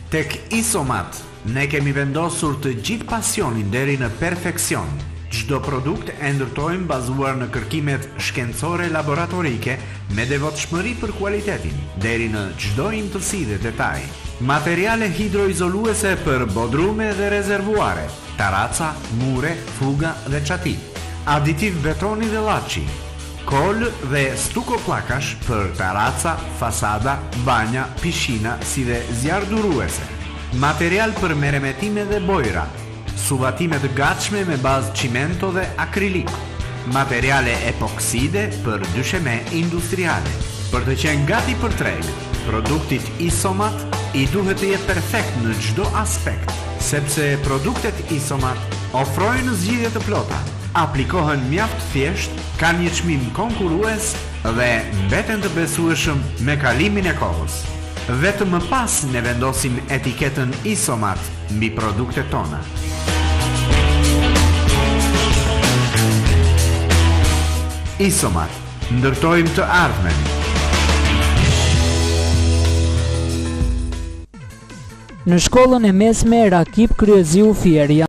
Tek Isomat, ne kemi vendosur të gjithë pasionin deri në perfekcion. Çdo produkt e ndërtojmë bazuar në kërkimet shkencore laboratorike me devotshmëri për kualitetin, deri në çdo imtësi dhe detaj. Materiale hidroizoluese për bodrume dhe rezervuare, taraca, mure, fuga dhe çati. Aditiv betoni dhe llaçi. Kol dhe stuko plakash për taraca, fasada, banja, pishina, si dhe zjarduruese. Material për meremetime dhe bojra. Suvatime të gatshme me bazë cimento dhe akrilik. Materiale epokside për dysheme industriale. Për të qenë gati për treg, produktit Isomat i duhet të jetë perfekt në çdo aspekt, sepse produktet Isomat ofrojnë zgjidhje të plota, aplikohen mjaft thjesht, kanë një çmim konkurrues dhe mbeten të besueshëm me kalimin e kohës. Vetëm më pas ne vendosim etiketën Isomat mbi produktet tona. Isomat, ndërtojmë të ardhmen. Në shkollën e mesme Rakip Kryeziu Fieria